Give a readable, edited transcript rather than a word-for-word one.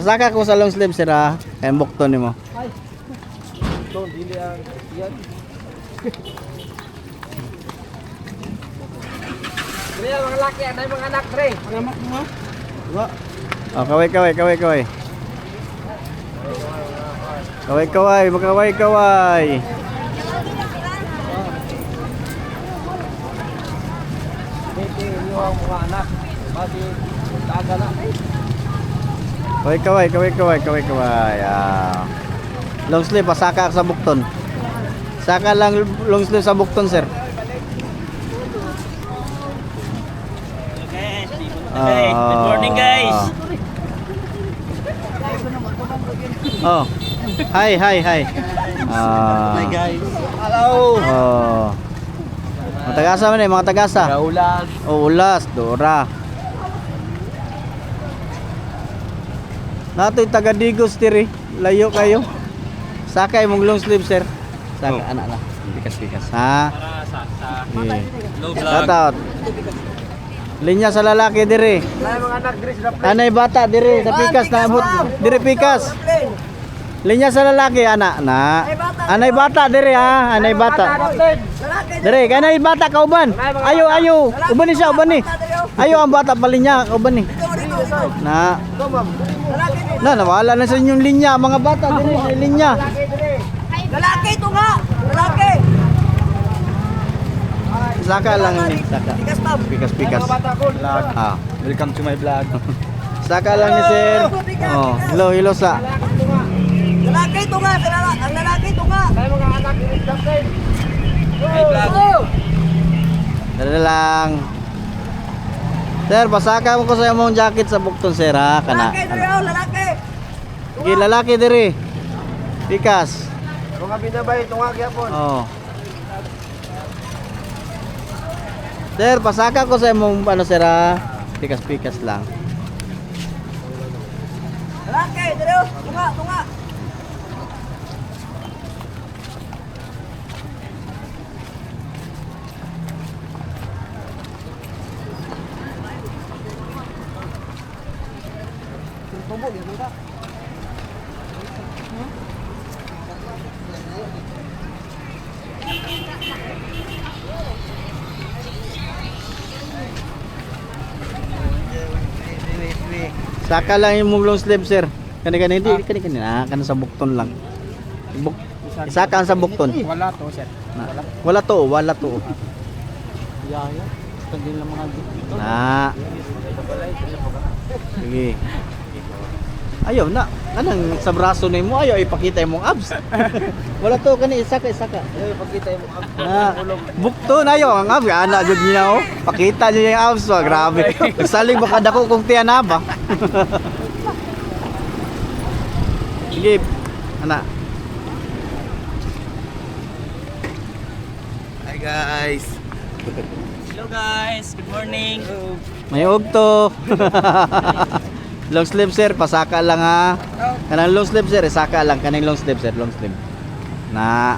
Pasaka ko sa long sleeve sir ha. Kaya bukton nimo. Ay. Don dili ang yan. Dili mga laki anay mga anak tre. Mga anak mo. Wa. Oh, kaway. Kaway. Dito yung mga anak. Bagi taga na. Kaway. Ah. Long sleeve pasaka sa bukton. Saka lang long sleeve sa bukton sir. Good morning guys. Oh. Hi. Hi guys. Hello. Oh. Mga tagasa man mga tagasa. Kaulan. Oh, ulas, Dora. Natoy taga Digos diri. Layo kayo. Sakay mong long sleeve sir. Saka anak na. Pikas. Ha? Para sa Low low vlog. Shout out. Linya sa lalaki diri. Ay mga anak Gris na Anay bata diri sa pikas na abot. Diri pikas. Linya sa lalaki anak na. Anay bata diri ha, anay bata. Diri kanay bata ka uban. Ayo. Uban ni siya, uban ni. Ayo ang bata palinya, uban ni. Na. Nawala na sa inyong linya mga bata diri sa linya. Lalaki ito nga! Lalaki! Saka lang ni, saka. Tigas ma'am! Pikas. vlog. Ah. Welcome to my vlog. Saka lang ni sir. Oh, hello sa. Lalaki ito nga! Ang lalaki ito nga! Ay mga anak Gris na tre. Hi vlog. Dala lang. Sir, pasaka mo ko sa imong jacket sa bukton sir ha, kana. Lalaki ito yun! Lalaki! Sige, lalaki diri. Pikas. Mga binabay tunga gyapon. Oh. Sir, pasaka ko sa imong ano sir ha. Pikas lang. Lalaki ito yun! Tunga! Tumbok ya bangka. Saka lang yung long sleeve sir. Kani hindi kana sa bukton lang. Saka sa bukton. Wala to sir. Wala to. Yaya. Tagil lang mga Na. Sige. Ayaw na. Kanang sa braso na mo ayaw ipakita imong abs. Wala to kani isaka. Ay pagkita mo ab. Na. Bukton ayaw ang abs ana jud niya oh. Pakita niyo yung abs wa grabe. Saling baka dako kung tiyan na ba. Sige. Ana. Hi guys. Hello guys. Good morning. May ugto. Long sleeve sir, pasaka lang ha. Kanang long sleeve sir, saka lang kanang long sleeve sir, long sleeve. Na